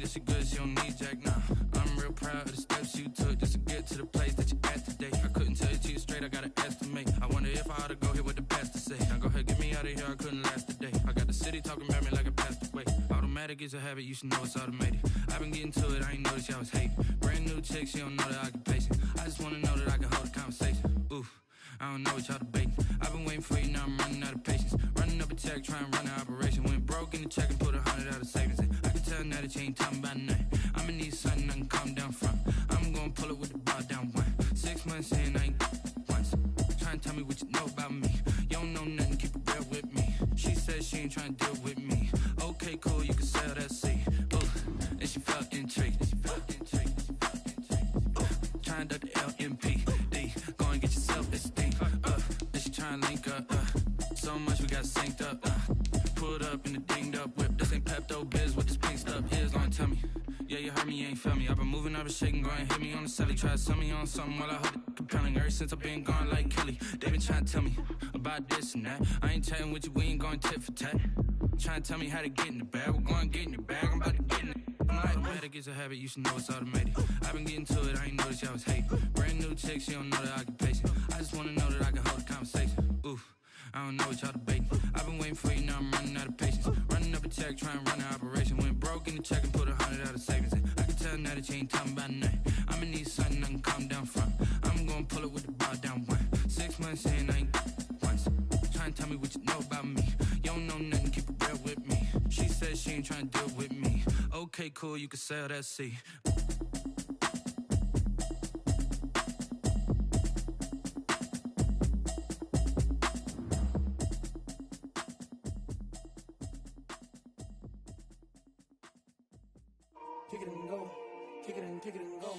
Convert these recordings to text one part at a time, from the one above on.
that she good, she don't need Jack now. I'm real proud of the steps you took just to get to the place that you at today. I couldn't tell you to you straight, I gotta estimate. I wonder if I ought to go here with the best to say. Now go ahead, get me out of here, I couldn't last today. I got the city talking about me like I passed away. Automatic is a habit, you should know it's automated. I've been getting to it, I ain't noticed y'all was hating. Brand new chick, she don't know the occupation. I just wanna know that I can hold a conversation. Oof, I don't know what y'all debating. I've been waiting for you, now I'm running out of patience. Running up a check, trying to run an operation. Went broke in the check and put 100 out of savings in. I can tell now that you ain't talking about nothing. I'ma need something I can calm down from. I'm gonna pull it with the bar down one. 6 months in, I ain't once. Trying to tell me what you know about me. You don't know nothing, keep it real with me. She said she ain't trying to deal with me. Okay, cool, you can sell that seat. Ooh, and she felt intrigued. Trying to duck the LMPD. Go and get yourself esteem. And she trying to link up. So much we got synced up. Pulled up in the dinged up whip. This ain't Pepto-Biz, what this pink stuff is. Long tell me. Yeah, you heard me, you ain't felt me. I've been moving, I've been shaking, go and hit me on the celly. Try to sell me on something while I hold it compelling. Ever since I've been gone like Kelly, they been trying to tell me about this and that. I ain't chatting with you, we ain't going tit for tat. Trying to tell me how to get in the bag. We're going to get in the bag, I'm about to get in it. Automatic is a habit, you should know it's automated. I've been getting to it, I ain't noticed y'all was hating. Brand new chick, she don't know the occupation. I just wanna know that I can hold a conversation. Oof, I don't know what y'all debating. I've been waiting for you, now I'm running out of patience. Running up a check, trying to run an operation. Went broke in the check and put 100 out of savings in. I can tell now that you ain't talking about nothing. I'ma need something I can calm down from. I'm gonna pull it with the bar down one. 6 months in, I ain't once. Trying to tell me what you know about me. You don't know nothing, keep it real with me. She said she ain't trying to deal with me. Okay, cool, you can sell that seat. Kick it and go, kick it and go.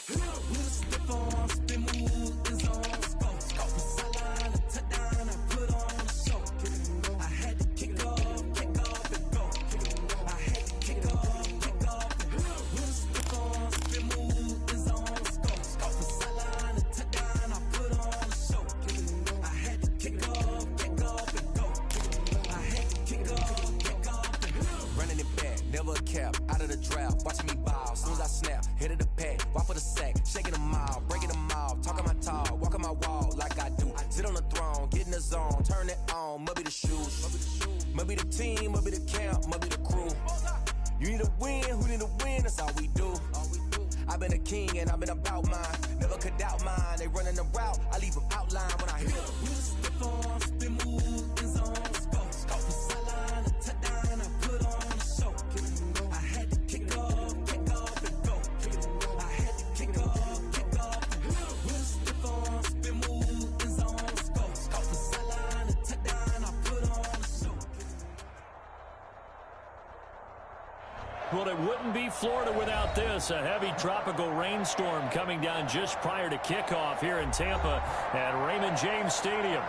With a stiff on, spin move, is on, go. From sideline to touchdown, I put on a show. Kick it and go. I had to kick off and go. Kick it and go. I had to kick off and go. With a stiff on, spin move, is on, go. From sideline to touchdown, I put on a show. Kick it and go. I had to kick off and go. I had to kick off and go. Running it back, never a cap, out of the draft, watching me ball, soon as I snap, head of the pack, walk for the sack, shaking them all, breaking them all, talking my talk, walking my wall like I do, sit on the throne, get in the zone, turn it on, must be the shoes, must be the team, must be the camp, must be the crew, you need a win, who need a win, that's all we do, I've been a king and I've been about mine, never could doubt mine, they running the route, I leave them outline when I hit them. We just step on, spin move, is on, go. From sideline to touchdown, I put on a show. I had to kick off and go. I had to kick off and go. We just step on, spin move, is on, go. From sideline to touchdown, I put on a show. Well, it wouldn't be Florida without this. A heavy tropical rainstorm coming down just prior to kickoff here in Tampa at Raymond James Stadium.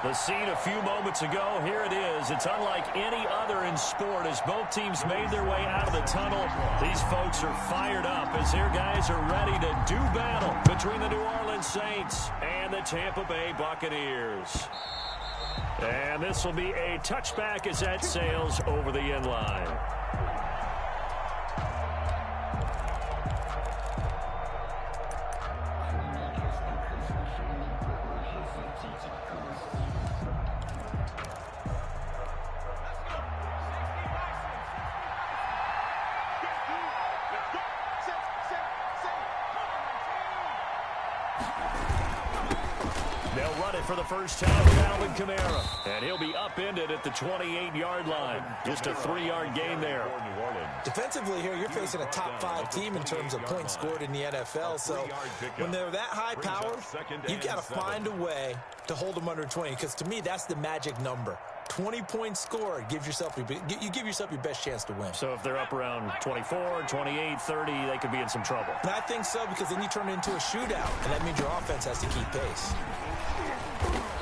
The scene a few moments ago, here it is. It's unlike any other in sport as both teams made their way out of the tunnel. These folks are fired up as their guys are ready to do battle between the New Orleans Saints and the Tampa Bay Buccaneers. And this will be a touchback as that sails over the end line. They'll run it for the first time with Alvin Kamara. And he'll be upended at the 28-yard line. Just a 3-yard gain there. Defensively here, you're facing a top 5 team in terms of points scored in the NFL. So when they're that high powered, you've got to find a way to hold them under 20. Because to me, that's the magic number. 20 points scored, you give yourself your best chance to win. So if they're up around 24, 28, 30, they could be in some trouble. And I think so, because then you turn it into a shootout, and that means your offense has to keep pace.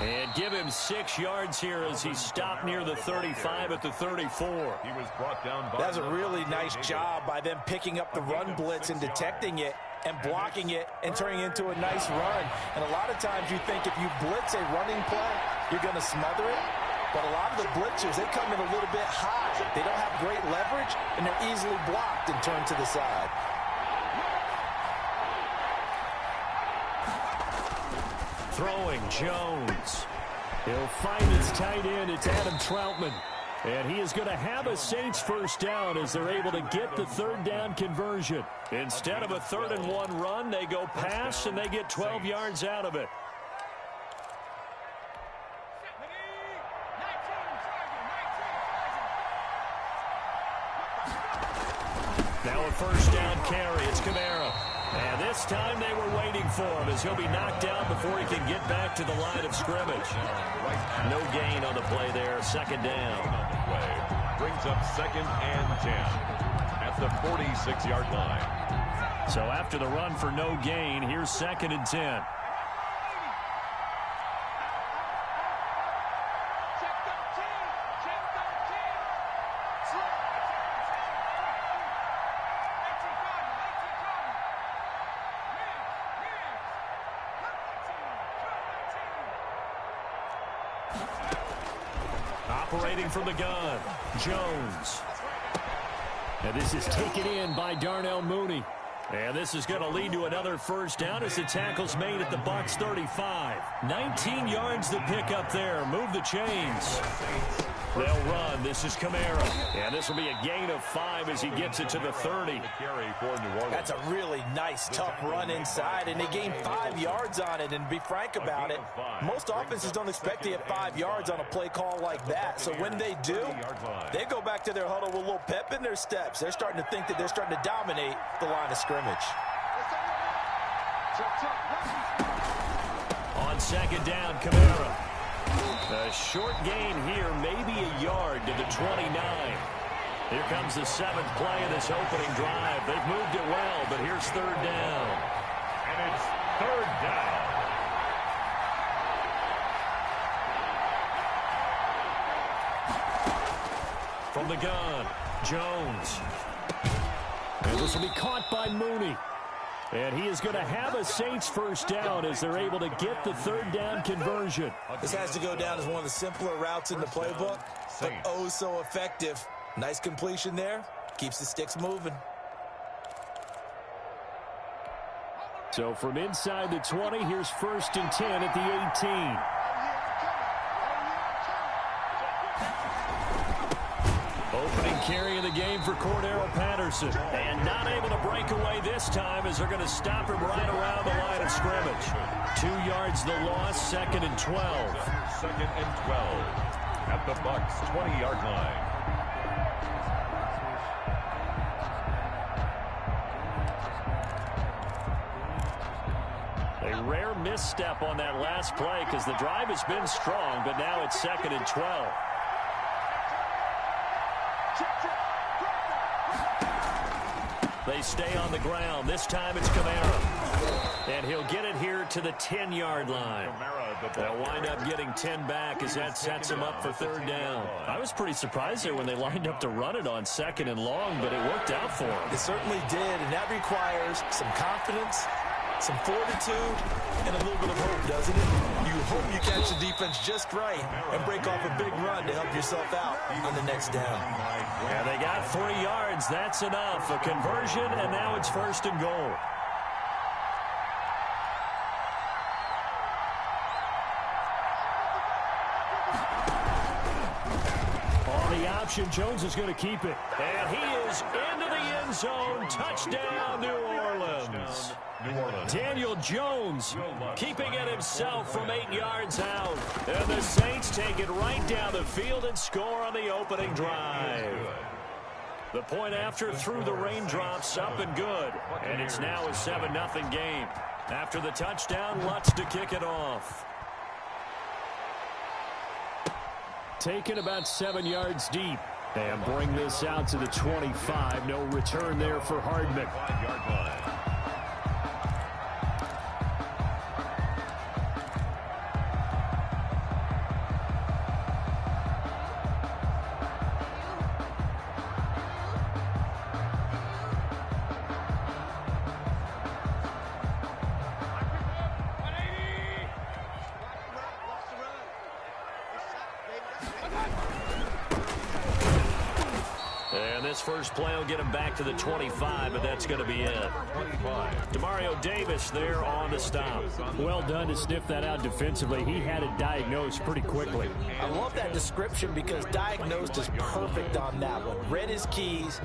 And give him 6 yards here as he stopped near the 35 at the 34. He was brought down by That's a really nice job by them picking up the run blitz and detecting it and blocking it and turning it into a nice run. And a lot of times you think if you blitz a running play, you're going to smother it. But a lot of the blitzers, they come in a little bit high. They don't have great leverage, and they're easily blocked and turned to the side. Throwing Jones. He'll find his tight end. It's Adam Troutman. And he is going to have a Saints first down as they're able to get the third down conversion. Instead of a 3rd-and-1 run, they go pass, and they get 12 yards out of it. Now a first down carry. It's Kamara. And this time they were waiting for him as he'll be knocked down before he can get back to the line of scrimmage. No gain on the play there. 2nd down. Brings up 2nd and 10 at the 46-yard line. So after the run for no gain, here's 2nd and 10. Operating from the gun, Jones. And this is taken in by Darnell Mooney. And this is going to lead to another first down as the tackle's made at the Bucs 35. 19 yards to pick up there. Move the chains. They'll run. This is Kamara. And this will be a gain of 5 as he gets it to the 30. That's a really nice, tough run inside, and they gained 5 yards on it. And to be frank about it, most offenses don't expect to get 5 yards on a play call like that. So when they do, they go back to their huddle with a little pep in their steps. They're starting to think that they're starting to dominate the line of scrimmage. On 2nd down, Kamara. A short gain here, maybe a yard to the 29. Here comes the 7th play of this opening drive. They've moved it well, but here's 3rd down. And it's 3rd down. From the gun, Jones. And this will be caught by Mooney. And he is going to have a Saints first down as they're able to get the 3rd down conversion. This has to go down as one of the simpler routes in the playbook, but oh so effective. Nice completion there. Keeps the sticks moving. So from inside the 20, here's 1st and 10 at the 18. Opening carry of the game for Cordero Patterson. And not able to break away this time as they're going to stop him right around the line of scrimmage. 2 yards the loss, 2nd and 12. 2nd and 12 at the Bucs 20-yard line. A rare misstep on that last play because the drive has been strong, but now it's 2nd and 12. They stay on the ground. This time it's Kamara. And he'll get it here to the 10-yard line. They'll wind up getting 10 back as that sets him up for 3rd down. I was pretty surprised there when they lined up to run it on 2nd and long, but it worked out for him. It certainly did, and that requires some confidence, some fortitude, and a little bit of hope, doesn't it? You hope you catch the defense just right and break off a big run to help yourself out on the next down. Yeah, they got 3 yards. That's enough. A conversion, and now it's 1st and goal. On the option, Jones is going to keep it. And he is into the end zone. Touchdown, New Orleans. Daniel Jones keeping it himself from 8 yards out. And the Saints take it right down the field and score on the opening drive. The point after through the raindrops, up and good. And it's now a 7-0 game. After the touchdown, Lutz to kick it off. Taken about 7 yards deep. And bring this out to the 25. No return there for Hardman. 5-yard line. this first play will get him back to the 25, but that's going to be it. 25. Demario Davis there on the stop. Well done to sniff that out defensively. He had it diagnosed pretty quickly. I love that description because diagnosed is perfect on that one. Read his keys,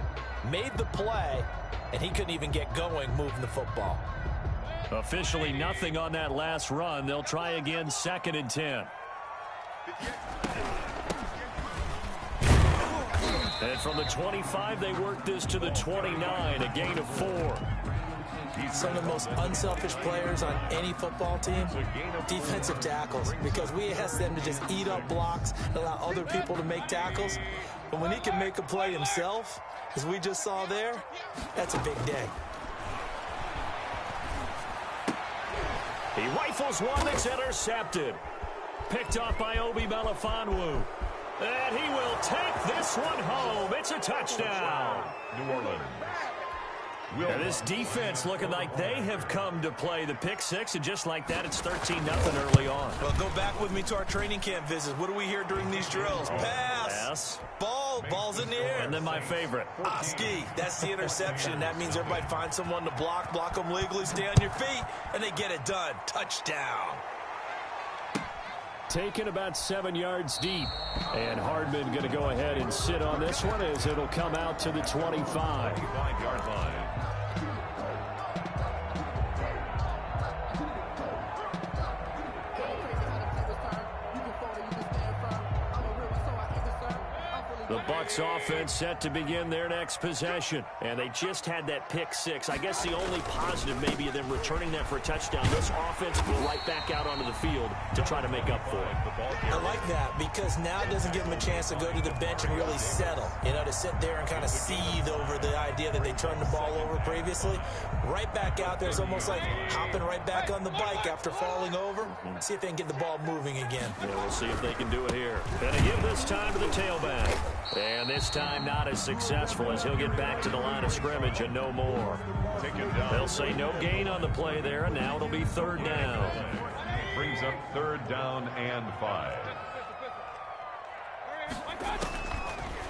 made the play, and he couldn't even get going moving the football. Officially nothing on that last run. They'll try again 2nd and 10. And from the 25, they work this to the 29, a gain of 4. Some of the most unselfish players on any football team, defensive tackles, because we ask them to just eat up blocks and allow other people to make tackles. But when he can make a play himself, as we just saw there, that's a big day. He rifles one that's intercepted. Picked off by Obi Melifonwu. And he will take this one home. It's a touchdown. New Orleans. And this defense looking like they have come to play the pick six, and just like that, it's 13-0 early on. Well, go back with me to our training camp visits. What do we hear during these drills? Pass. Ball. Ball's in the air. And then my favorite. Ski. That's the interception. That means everybody finds someone to block them legally, stay on your feet, and they get it done. Touchdown. Taken about 7 yards deep. And Hardman going to go ahead and sit on this one as it'll come out to the 25. 25-yard line. The Bucs offense set to begin their next possession. And they just had that pick six. I guess the only positive maybe of them returning that for a touchdown. This offense right back out onto the field to try to make up for it. I like that because now it doesn't give them a chance to go to the bench and really settle. You know, to sit there and kind of seethe over the idea that they turned the ball over previously. Right back out there. It's almost like hopping right back on the bike after falling over. See if they can get the ball moving again. Yeah, we'll see if they can do it here. And to give this time to the tailback. And this time not as successful as he'll get back to the line of scrimmage and no more. They'll say no gain on the play there, and now it'll be 3rd down. Brings up 3rd down and 5.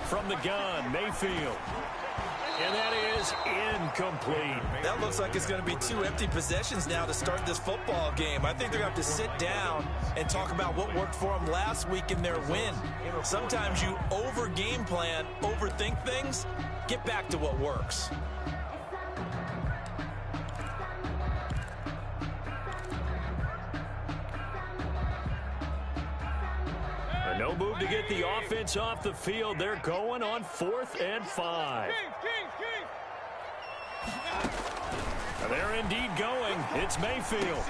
From the gun, Mayfield. And that is incomplete. That looks like it's going to be 2 empty possessions now to start this football game. I think they're going to have to sit down and talk about what worked for them last week in their win. Sometimes you over-game plan, overthink things. Get back to what works. No move to get the offense off the field. They're going on 4th and 5. And they're indeed going. It's Mayfield.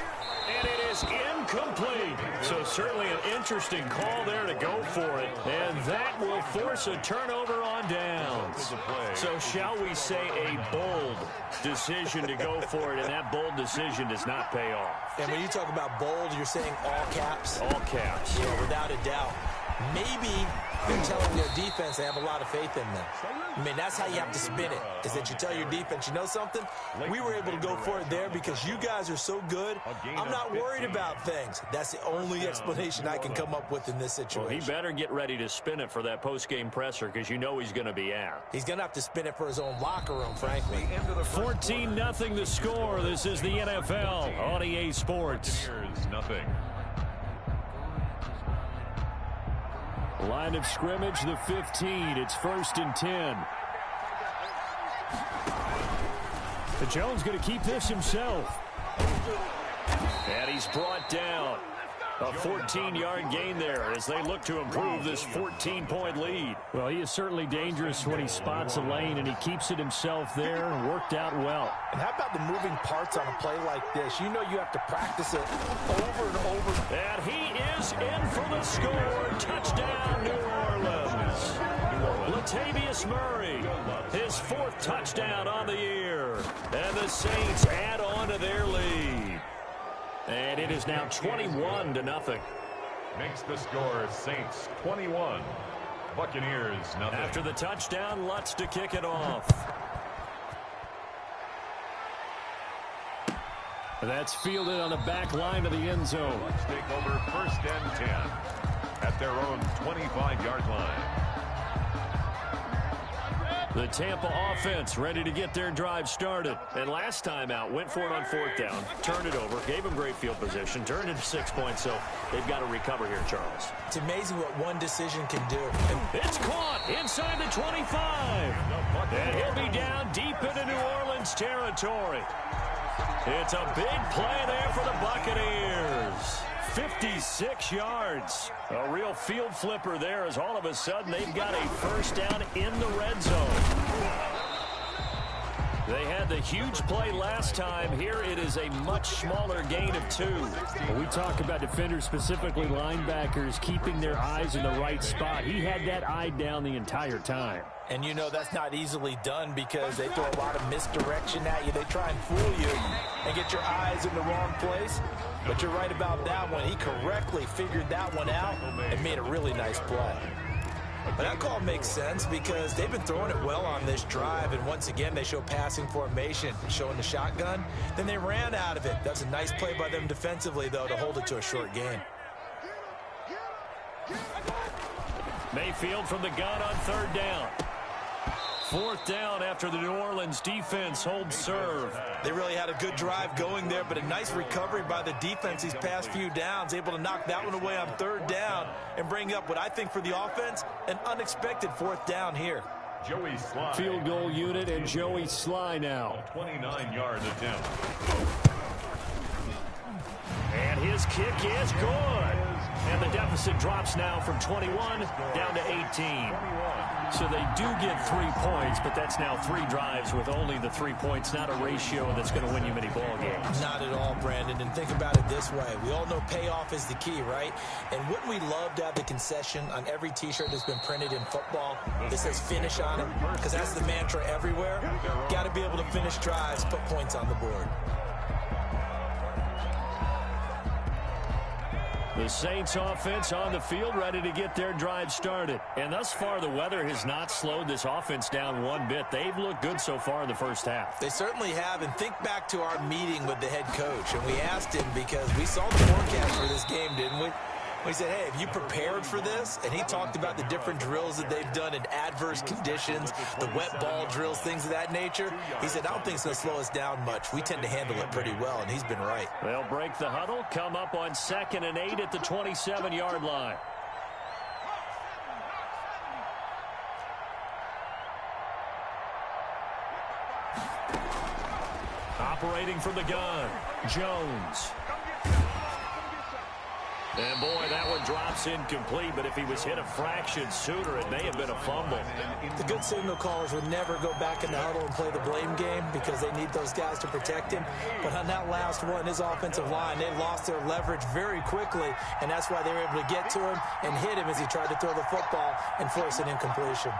And it is incomplete. So certainly an interesting call there to go for it. And that will force a turnover on downs. So shall we say a bold decision to go for it, and that bold decision does not pay off. And when you talk about bold, you're saying all caps? All caps. Yeah, without a doubt. Maybe they're telling their defense they have a lot of faith in them. I mean, that's how you have to spin it, is that you tell your defense, you know something? We were able to go for it there because you guys are so good. I'm not worried about things. That's the only explanation I can come up with in this situation. Well, he better get ready to spin it for that post-game presser because you know he's going to be out. He's going to have to spin it for his own locker room, frankly. 14-0 the score. This is the NFL on EA Sports. Nothing. Line of scrimmage, the 15. It's 1st and 10. But Jones going to keep this himself. And he's brought down. A 14-yard gain there as they look to improve this 14-point lead. Well, he is certainly dangerous when he spots a lane, and he keeps it himself there and worked out well. And how about the moving parts on a play like this? You know you have to practice it over and over. And he is in for the score. Touchdown, New Orleans. Latavius Murray, his 4th touchdown on the year. And the Saints add on to their lead. And it is now 21-0. Makes the score Saints 21, Buccaneers nothing. After the touchdown, Lutz to kick it off. That's fielded on the back line of the end zone. Let's take over 1st and 10 at their own 25-yard line. The Tampa offense ready to get their drive started. And last time out, went for it on 4th down, turned it over, gave them great field position, turned it to 6 points, so they've got to recover here, Charles. It's amazing what one decision can do. It's caught inside the 25. And he'll be down deep into New Orleans territory. It's a big play there for the Buccaneers. 56 yards. A real field flipper there as all of a sudden they've got a first down in the red zone. They had the huge play last time. Here it is a much smaller gain of 2. When we talk about defenders, specifically linebackers, keeping their eyes in the right spot. He had that eye down the entire time. And you know that's not easily done because they throw a lot of misdirection at you. They try and fool you and get your eyes in the wrong place. But you're right about that one. He correctly figured that one out and made a really nice play. But that call makes sense because they've been throwing it well on this drive, and once again they show passing formation, showing the shotgun. Then they ran out of it. That's a nice play by them defensively, though, to hold it to a short gain. Mayfield from the gun on 3rd down. 4th down after the New Orleans defense holds serve. They really had a good drive going there, but a nice recovery by the defense these past few downs, able to knock that one away on 3rd down and bring up what I think for the offense, an unexpected 4th down here. Joey Sly. Field goal unit and Joey Sly now. 29-yard attempt. And his kick is good. And the deficit drops now from 21 down to 18. So they do get 3 points, but that's now 3 drives with only the 3 points, not a ratio that's going to win you many ball games. Not at all, Brandon. And think about it this way. We all know payoff is the key, right? And wouldn't we love to have the concession on every T-shirt that's been printed in football that says finish on it? Because that's the mantra everywhere. Got to be able to finish drives, put points on the board. The Saints offense on the field ready to get their drive started. And thus far, the weather has not slowed this offense down one bit. They've looked good so far in the first half. They certainly have. And think back to our meeting with the head coach. And we asked him because we saw the forecast for this game, didn't we? We said, hey, have you prepared for this? And he talked about the different drills that they've done in adverse conditions, the wet ball drills, things of that nature. He said, I don't think it's going to slow us down much. We tend to handle it pretty well, and he's been right. They'll break the huddle, come up on 2nd and 8 at the 27-yard line. Operating from the gun, Jones. And, boy, that one drops incomplete, but if he was hit a fraction sooner, it may have been a fumble. The good signal callers would never go back in the huddle and play the blame game because they need those guys to protect him. But on that last one, his offensive line, they lost their leverage very quickly, and that's why they were able to get to him and hit him as he tried to throw the football and force an incompletion.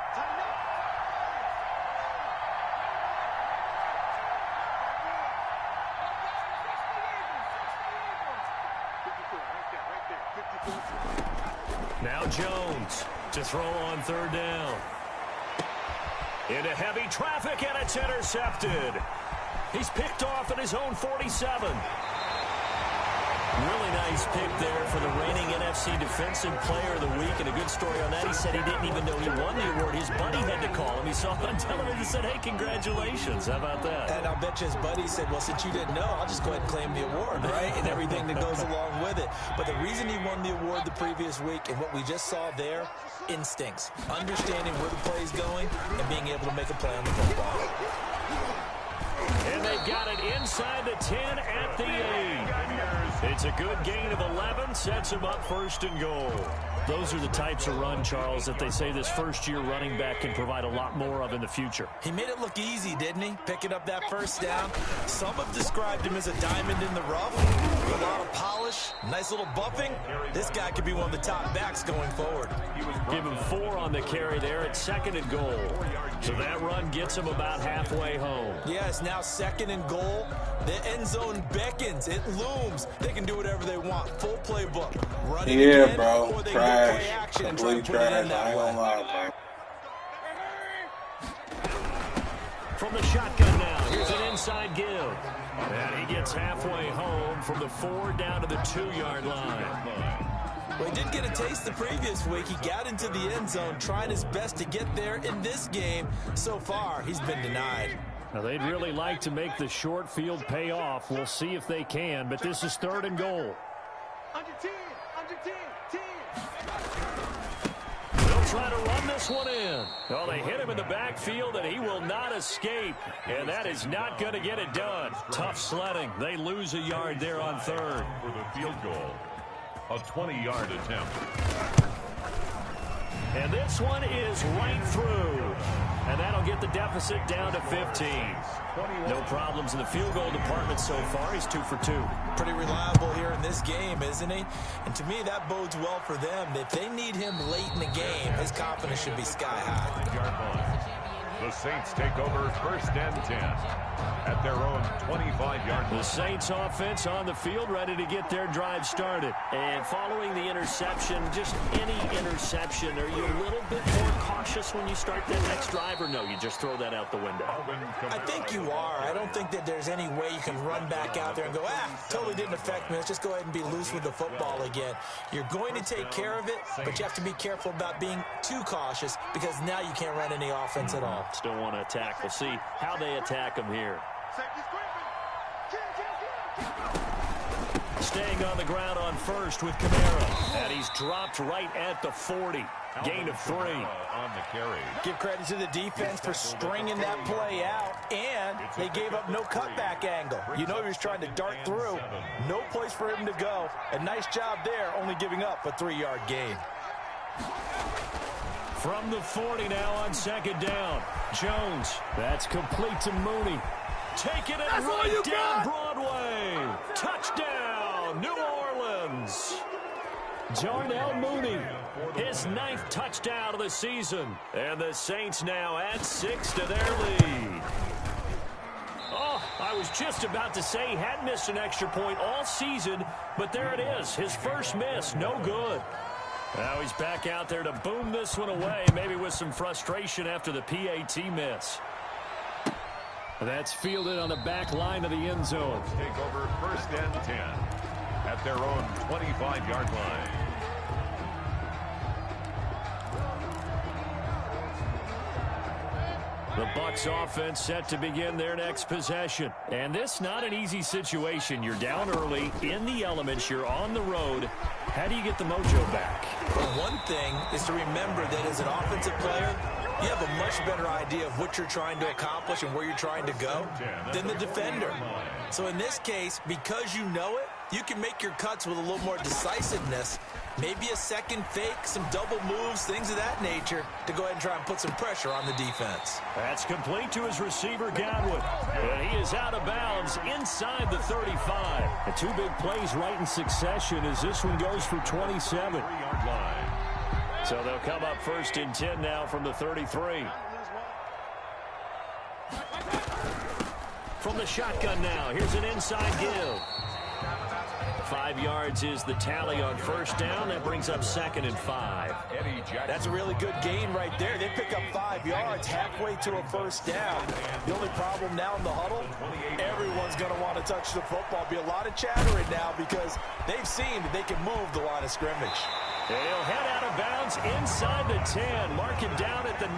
Now Jones to throw on 3rd down. Into heavy traffic, and it's intercepted. He's picked off at his own 47. Really nice pick there for the reigning NFC Defensive Player of the Week. And a good story on that, he said he didn't even know he won the award. His buddy had to call him. He saw him on television and said, hey, congratulations. How about that? And I'll bet you his buddy said, well, since you didn't know, I'll just go ahead and claim the award, right? And everything that goes along with it. But the reason he won the award the previous week and what we just saw there, instincts. Understanding where the play is going and being able to make a play on the football. And they've got it inside the 10 at the 8. It's a good gain of 11, sets him up 1st and goal. Those are the types of run, Charles, that they say this first-year running back can provide a lot more of in the future. He made it look easy, didn't he? Picking up that first down. Some have described him as a diamond in the rough. A lot of polish, nice little buffing. This guy could be one of the top backs going forward. Give him 4 on the carry there at 2nd and goal. So that run gets him about halfway home. Yeah, it's now 2nd and goal. The end zone beckons. It looms. They can do whatever they want. Full playbook. Running again, bro. or they Trash. can play action and try to put it in that I ain't way. gonna lie, bro. From the shotgun now, here's an inside give. And he gets halfway home from the 4 down to the 2-yard line. Well, he did get a taste the previous week. He got into the end zone, trying his best to get there in this game. So far, he's been denied. Now, they'd really like to make the short field pay off. We'll see if they can, but this is 3rd and goal. Under 10, under 10, 10. They'll try to run this one in. Oh, they hit him in the backfield, and he will not escape. And that is not going to get it done. Tough sledding. They lose a yard there on 3rd. For the field goal, a 20-yard attempt. And this one is right through. And that'll get the deficit down to 15. No problems in the field goal department so far. He's 2 for 2. Pretty reliable here in this game, isn't he? And to me, that bodes well for them. If they need him late in the game, his confidence should be sky high. The Saints take over 1st and 10 at their own 25-yard line. The Saints offense on the field, ready to get their drive started. And following the interception, just any interception, are you a little bit more cautious when you start that next drive, or no, you just throw that out the window? I think you are. I don't think that there's any way you can run back out there and go, totally didn't affect me. Let's just go ahead and be loose with the football again. You're going to take care of it, but you have to be careful about being too cautious because now you can't run any offense at all. Still want to attack. We'll see how they attack him here. Staying on the ground on 1st with Kamara. And he's dropped right at the 40. Gain of 3. On the carry. Give credit to the defense for stringing that play out, and they gave up no cutback angle. You know he was trying to dart through. No place for him to go. A nice job there, only giving up a 3-yard gain. From the 40 now on 2nd down. Jones. That's complete to Mooney. Taking it right down Broadway. Touchdown, New Orleans. Darnell Mooney. His 9th touchdown of the season. And the Saints now add 6 to their lead. Oh, I was just about to say he hadn't missed an extra point all season, but there it is. His first miss, no good. Now he's back out there to boom this one away, maybe with some frustration after the PAT miss. That's fielded on the back line of the end zone. Take over 1st and 10 at their own 25-yard line. The Bucs offense set to begin their next possession. And this not an easy situation. You're down early, in the elements, you're on the road. How do you get the mojo back? Well, one thing is to remember that as an offensive player, you have a much better idea of what you're trying to accomplish and where you're trying to go than the defender. So in this case, because you know it, you can make your cuts with a little more decisiveness. Maybe a second fake, some double moves, things of that nature to go ahead and try and put some pressure on the defense. That's complete to his receiver, Godwin. And he is out of bounds inside the 35. And 2 big plays right in succession as this one goes for 27. 3-yard line. So they'll come up 1st and 10 now from the 33. From the shotgun now, here's an inside give. 5 yards is the tally on 1st down. That brings up 2nd and 5. That's a really good gain right there. They pick up 5 yards halfway to a 1st down. The only problem now in the huddle, everyone's going to want to touch the football. Be a lot of chattering now because they've seen that they can move the line of scrimmage. And he'll head out of bounds inside the 10. Mark it down at the 9.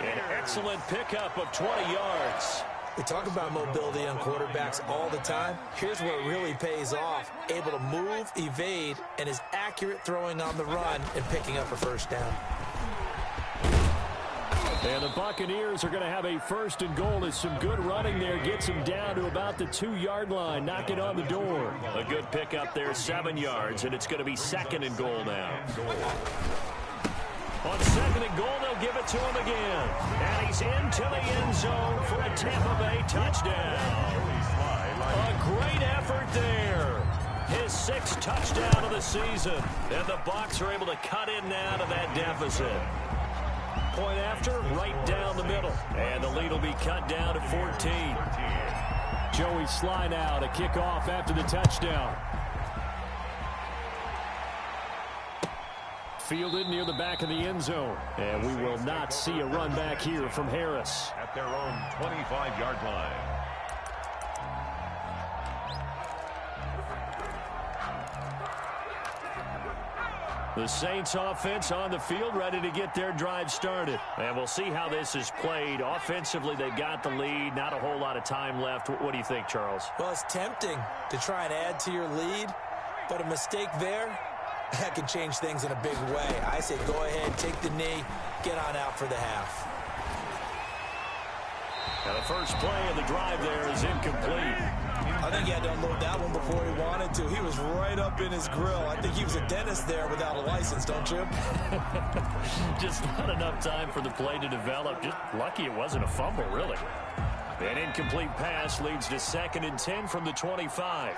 An excellent pickup of 20 yards. We talk about mobility on quarterbacks all the time. Here's where it really pays off. Able to move, evade, and is accurate throwing on the run and picking up a 1st down. And the Buccaneers are going to have a 1st and goal as some good running there gets them down to about the 2-yard line, knocking on the door. A good pickup there, 7 yards, and it's going to be 2nd and goal now. On 2nd and goal, they'll give it to him again. And he's into the end zone for a Tampa Bay touchdown. A great effort there. His 6th touchdown of the season. And the Bucs are able to cut in now to that deficit. Point after, right down the middle. And the lead will be cut down to 14. Joey Sly now to kick off after the touchdown. Fielded near the back of the end zone. And we will not see a run back here from Harris. At their own 25-yard line. The Saints offense on the field, ready to get their drive started. And we'll see how this is played. Offensively, they got the lead. Not a whole lot of time left. What do you think, Charles? Well, it's tempting to try and add to your lead, but a mistake there, that can change things in a big way. I say go ahead, take the knee, get on out for the half. Now the first play of the drive there is incomplete. I think he had to unload that one before he wanted to. He was right up in his grill. I think he was a dentist there without a license, don't you? Just not enough time for the play to develop. Just lucky it wasn't a fumble, really. An incomplete pass leads to 2nd and 10 from the 25.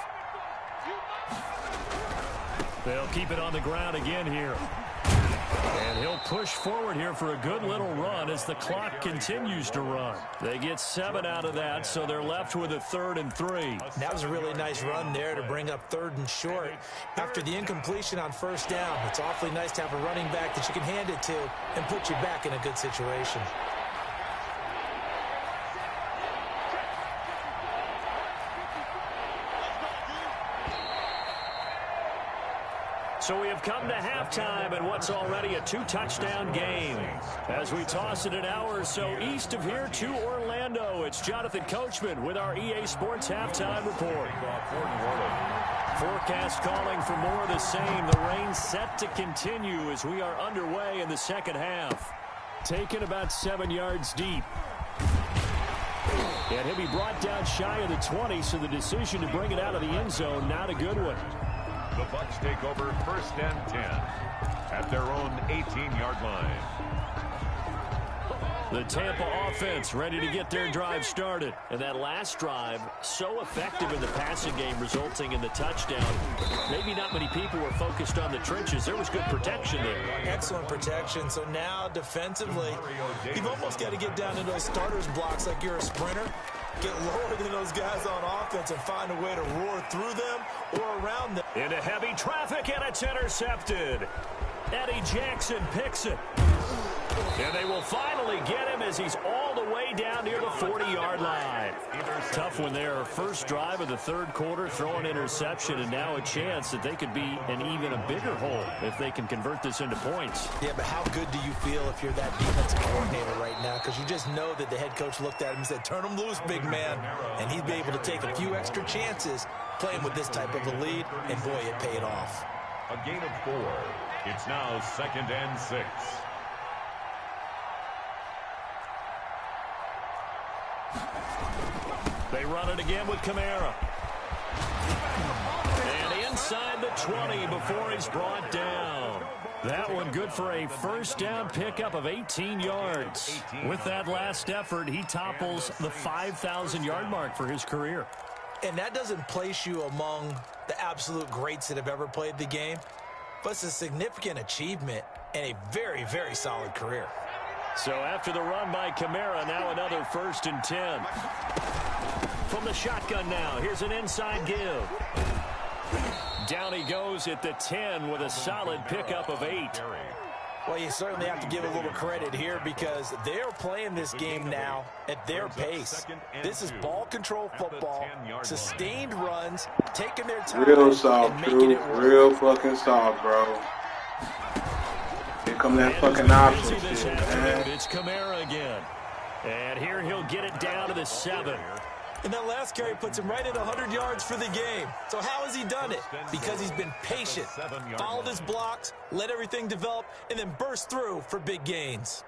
They'll keep it on the ground again here. And he'll push forward here for a good little run as the clock continues to run. They get 7 out of that, so they're left with a 3rd and 3. That was a really nice run there to bring up 3rd and short. After the incompletion on 1st down, it's awfully nice to have a running back that you can hand it to and put you back in a good situation. So we have come to halftime in what's already a 2-touchdown game. As we toss it an hour or so east of here to Orlando, it's Jonathan Coachman with our EA Sports Halftime Report. Forecast calling for more of the same. The rain set to continue as we are underway in the second half. Taken about 7 yards deep. And he'll be brought down shy of the 20, so the decision to bring it out of the end zone, not a good one. The Bucs take over 1st and 10 at their own 18-yard line. The Tampa offense ready to get their drive started. And that last drive, so effective in the passing game, resulting in the touchdown. Maybe not many people were focused on the trenches. There was good protection there. Excellent protection. So now defensively, you've almost got to get down to those starters blocks like you're a sprinter. Get lower than those guys on offense and find a way to roar through them or around them. Into heavy traffic, and it's intercepted. Eddie Jackson picks it. And they will finally get him as he's all the way down near the 40-yard line. Tough one there. First drive of the 3rd quarter, throw an interception, and now a chance that they could be in even a bigger hole if they can convert this into points. Yeah, but how good do you feel if you're that defensive coordinator right now? Because you just know that the head coach looked at him and said, turn him loose, big man. And he'd be able to take a few extra chances playing with this type of a lead, and boy, it paid off. A gain of 4. It's now 2nd and 6. They run it again with Kamara. And inside the 20 before he's brought down. That one good for a 1st down pickup of 18 yards. With that last effort, he topples the 5,000-yard mark for his career. And that doesn't place you among the absolute greats that have ever played the game, but it's a significant achievement and a very, very solid career. So after the run by Kamara, now another 1st and 10. From the shotgun now, here's an inside give. Down he goes at the 10 with a solid pickup of 8. Well, you certainly have to give a little credit here because they're playing this game now at their pace. This is ball control football, sustained runs, taking their time, real soft, and making it work. Real fucking soft, bro. Here come that fucking option shit, man. It's Kamara again. And here he'll get it down to the 7. And that last carry puts him right at 100 yards for the game. So how has he done it? Because he's been patient, followed his blocks, let everything develop, and then burst through for big gains.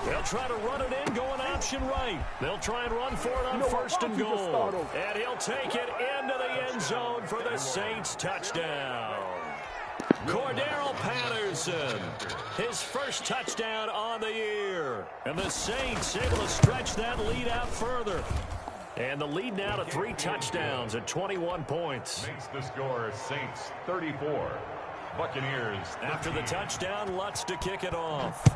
They'll try to run it in, going option right. They'll try and run for it on 1st and goal. And he'll take it into the end zone for the Saints touchdown. Cordero Patterson, his first touchdown on the year. And the Saints able to stretch that lead out further. And the lead now to 3 touchdowns at 21 points. Makes the score Saints 34. Buccaneers 13. After the touchdown, Lutz to kick it off.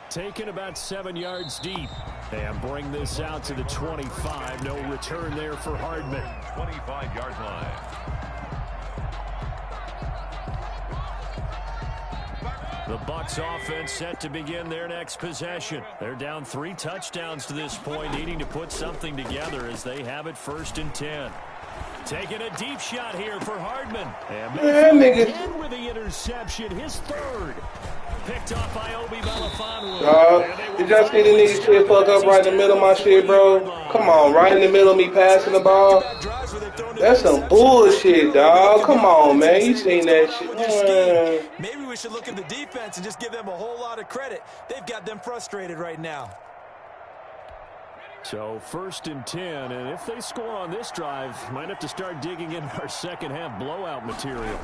Taken about 7 yards deep. And bring this out to the 25. No return there for Hardman. 25-yard line. The Bucs offense set to begin their next possession. They're down 3 touchdowns to this point, needing to put something together as they have it 1st and 10. Taking a deep shot here for Hardman. And again with the interception, his 3rd. Picked off by Obi Melifonwu. Did y'all see the nigga shit fuck up right in the middle of my shit, bro? Come on, right in the middle of me passing the ball. That's some bullshit, dog. Come on, man. You seen that shit. Maybe we should look at the defense and just give them a whole lot of credit. They've got them frustrated right now. So 1st and 10, and if they score on this drive, might have to start digging into our second-half blowout material.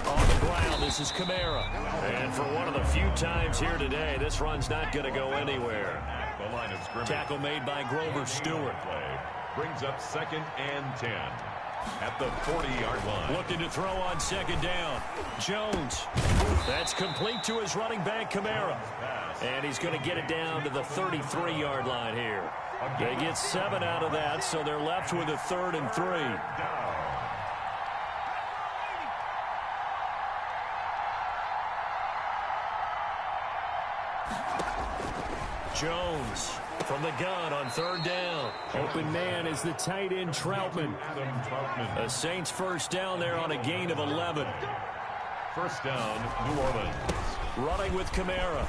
On the ground, this is Kamara. And for one of the few times here today, this run's not going to go anywhere. The line of scrimmage. Tackle made by Grover Stewart. Brings up 2nd and 10 at the 40-yard line. Looking to throw on 2nd down. Jones. That's complete to his running back, Kamara. And he's going to get it down to the 33-yard line here. They get 7 out of that, so they're left with a 3rd and 3. Jones from the gun on 3rd down. Open man is the tight end Troutman. The Saints 1st down there on a gain of 11. 1st down, New Orleans. Running with Kamara.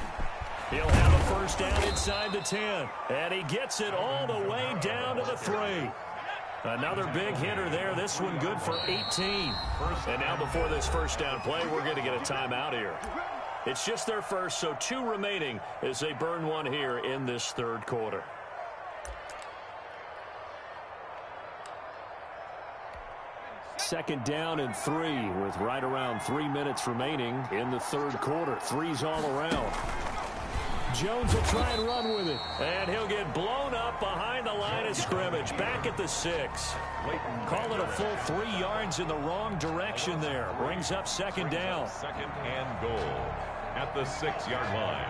He'll have a 1st down inside the 10. And he gets it all the way down to the 3. Another big hitter there. This one good for 18. And now before this 1st down play, we're going to get a timeout here. It's just their 1st, so 2 remaining as they burn one here in this 3rd quarter. Second down and 3 with right around 3 minutes remaining in the 3rd quarter. 3's all around. Jones will try and run with it. And he'll get blown up behind the line of scrimmage. Back at the 6. Call it a full 3 yards in the wrong direction there. Brings up 2nd down. 2nd and goal at the 6-yard line.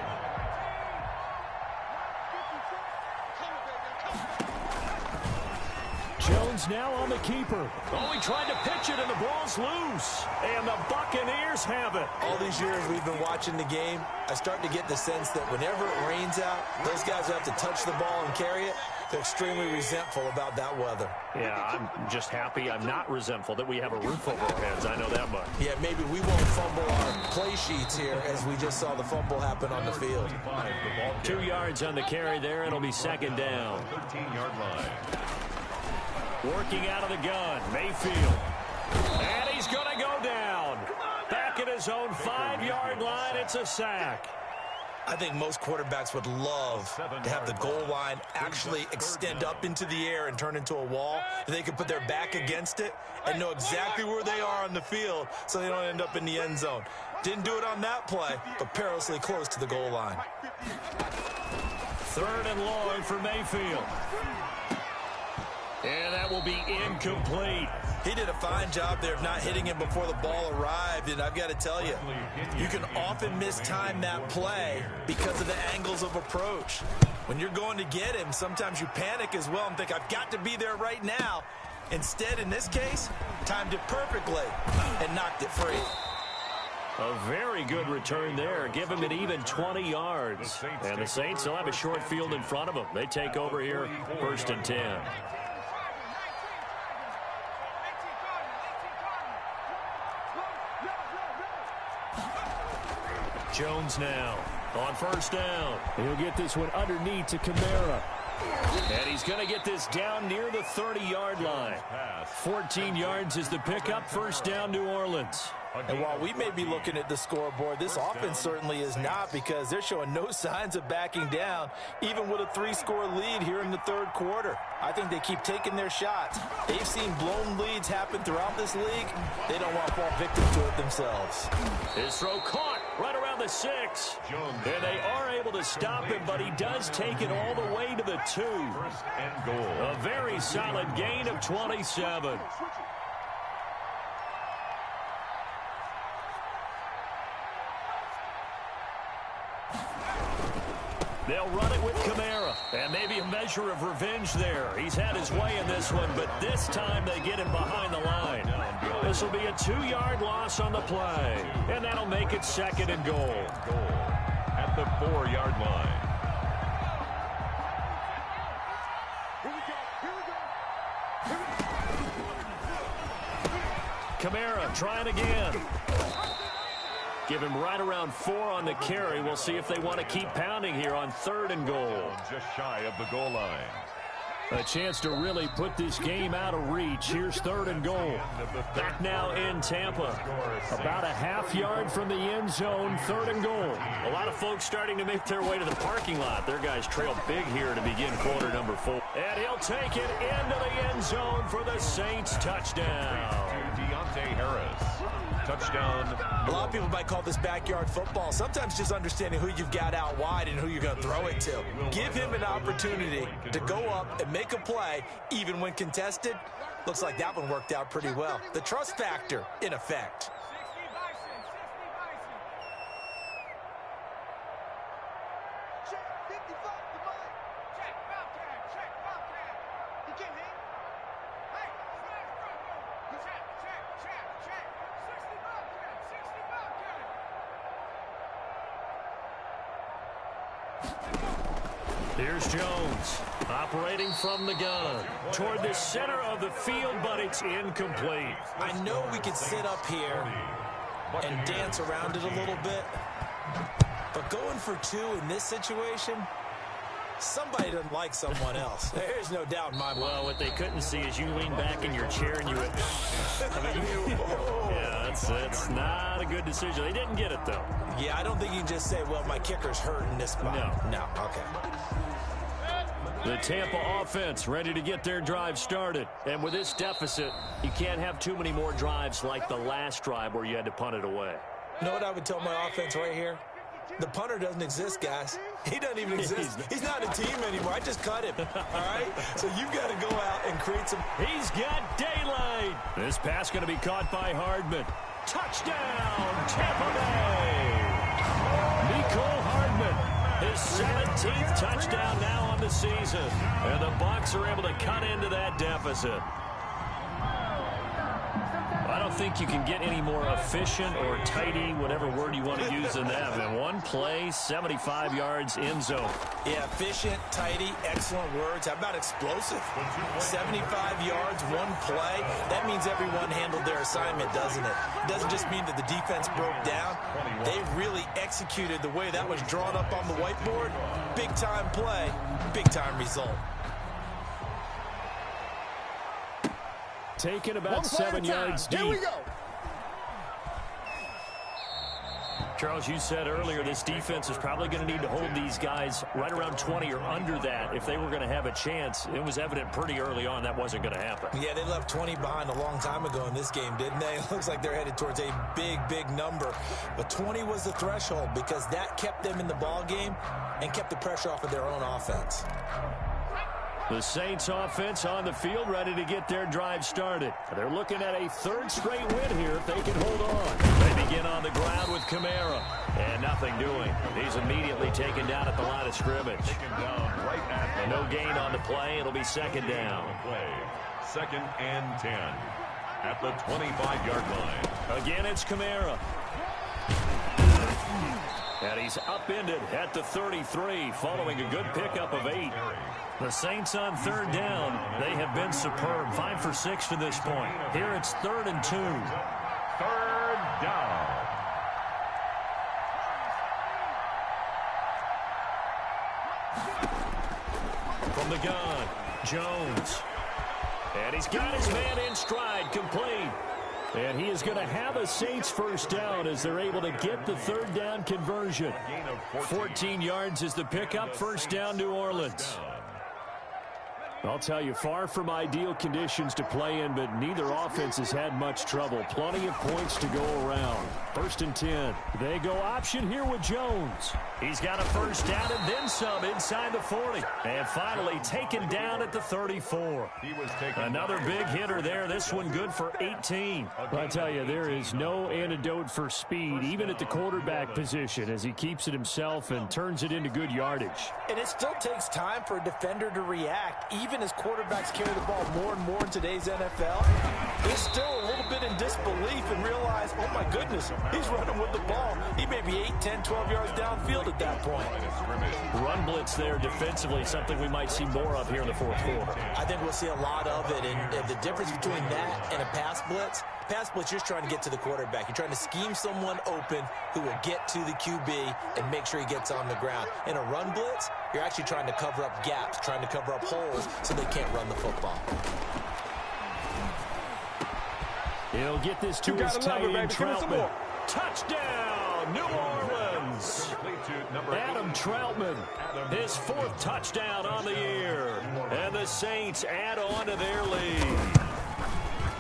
Jones now on the keeper. Oh, he tried to pitch it, and the ball's loose. And the Buccaneers have it. All these years we've been watching the game, I start to get the sense that whenever it rains out, those guys who have to touch the ball and carry it, they're extremely resentful about that weather. Yeah, I'm just happy I'm not resentful that we have a roof over our heads. I know that much. Yeah, maybe we won't fumble our play sheets here as we just saw the fumble happen on the field. 2 yards on the carry there. It'll be 2nd down. 13-yard line. Working out of the gun, Mayfield. And he's going to go down. Back at his own 5-yard line, it's a sack. I think most quarterbacks would love to have the goal line actually extend up into the air and turn into a wall. They could put their back against it and know exactly where they are on the field so they don't end up in the end zone. Didn't do it on that play, but perilously close to the goal line. 3rd and long for Mayfield. And that will be incomplete. He did a fine job there of not hitting him before the ball arrived, and I've got to tell you, you can often mistime that play because of the angles of approach. When you're going to get him, sometimes you panic as well and think, I've got to be there right now. Instead, in this case, timed it perfectly and knocked it free. A very good return there. Give him an even 20 yards. And the Saints will have a short field in front of them. They take over here, 1st and 10. Jones now on 1st down. He'll get this one underneath to Kamara. And he's going to get this down near the 30-yard line. 14 yards is the pickup. 1st down, New Orleans. And while we may be looking at the scoreboard, this offense certainly is not, because they're showing no signs of backing down, even with a 3-score lead here in the 3rd quarter. I think they keep taking their shots. They've seen blown leads happen throughout this league. They don't want to fall victim to it themselves. His throw caught right around the 6. And they are able to stop him, but he does take it all the way to the 2. 1st and goal. A very solid gain of 27. They'll run it with Kamara. And maybe a measure of revenge there. He's had his way in this one, but this time they get him behind the line. This will be a 2-yard loss on the play, and that'll make it 2nd and goal. At the 4-yard line. Kamara trying again. Give him right around 4 on the carry. We'll see if they want to keep pounding here on 3rd and goal. Just shy of the goal line. A chance to really put this game out of reach. Here's 3rd and goal. Back now in Tampa. About a half-yard from the end zone, 3rd and goal. A lot of folks starting to make their way to the parking lot. Their guys trail big here to begin quarter number 4. And he'll take it into the end zone for the Saints touchdown. To Deontay Harris. Touchdown. A lot of people might call this backyard football. Sometimes just understanding who you've got out wide and who you're going to throw it to. Give him an opportunity to go up and make a play, even when contested. Looks like that one worked out pretty well. The trust factor in effect. Here's Jones, operating from the gun, toward the center of the field, but it's incomplete. I know we could sit up here and dance around it a little bit, but going for 2 in this situation, somebody doesn't like someone else. There's no doubt in my mind. Well, what they couldn't see is you lean back in your chair and you went, yeah, that's not a good decision. They didn't get it, though. Yeah, I don't think you can just say, well, my kicker's hurt in this spot. No, okay. The Tampa offense ready to get their drive started. And with this deficit, you can't have too many more drives like the last drive where you had to punt it away. You know what I would tell my offense right here? The punter doesn't exist, guys. He doesn't even exist. He's not a team anymore. I just cut him, all right? So you've got to go out and create some. He's got daylight. This pass going to be caught by Hardman. Touchdown, Tampa Bay. Mecole Hardman. His 17th touchdown now on the season. And the Bucs are able to cut into that deficit. I don't think you can get any more efficient or tidy, whatever word you want to use in that. And one play, 75 yards in zone. Yeah, efficient, tidy, excellent words. How about explosive? 75 yards, one play. That means everyone handled their assignment, doesn't it? It doesn't just mean that the defense broke down. They really executed the way that was drawn up on the whiteboard. Big-time play, big-time result. Taken about 7 yards deep. Here we go. Charles, you said earlier this defense is probably going to need to hold these guys right around 20 or under that if they were going to have a chance. It was evident pretty early on that wasn't going to happen. Yeah, they left 20 behind a long time ago in this game, didn't they? It looks like they're headed towards a big, big number. But 20 was the threshold because that kept them in the ball game and kept the pressure off of their own offense. The Saints offense on the field ready to get their drive started. They're looking at a 3rd straight win here if they can hold on. They begin on the ground with Kamara. And nothing doing. He's immediately taken down at the line of scrimmage. And no gain on the play. It'll be 2nd down. 2nd and 10 at the 25-yard line. Again, it's Kamara. And he's upended at the 33 following a good pickup of 8. The Saints on 3rd down. They have been superb. 5 for 6 to this point. Here it's 3rd and 2. 3rd down. From the gun, Jones. And he's got his man in stride, complete. And he is going to have a Saints 1st down as they're able to get the 3rd down conversion. 14 yards is the pickup. 1st down, New Orleans. I'll tell you, far from ideal conditions to play in, but neither offense has had much trouble. Plenty of points to go around. 1st and 10. They go option here with Jones. He's got a first down and then some inside the 40. And finally taken down at the 34. Another big hitter there. This one good for 18. I tell you, there is no antidote for speed, even at the quarterback position, as he keeps it himself and turns it into good yardage. And it still takes time for a defender to react, even as quarterbacks carry the ball more and more in today's NFL. They're still a little bit in disbelief and realize, oh my goodness, he's running with the ball. He may be 8, 10, 12 yards downfield at that point. Run blitz there defensively, something we might see more of here in the 4th quarter. I think we'll see a lot of it, and the difference between that and a pass blitz, you're just trying to get to the quarterback. You're trying to scheme someone open who will get to the QB and make sure he gets on the ground. In a run blitz, you're actually trying to cover up gaps, trying to cover up holes so they can't run the football. He'll get this to his tight end, Troutman. Touchdown, New Orleans. Adam Troutman, his 4th touchdown on the year. And the Saints add on to their lead.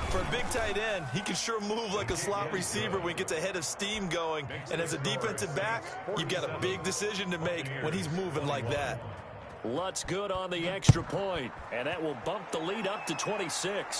For a big tight end, he can sure move like a slot receiver when he gets a head of steam going. And as a defensive back, you've got a big decision to make when he's moving like that. Lutz good on the extra point, and that will bump the lead up to 26.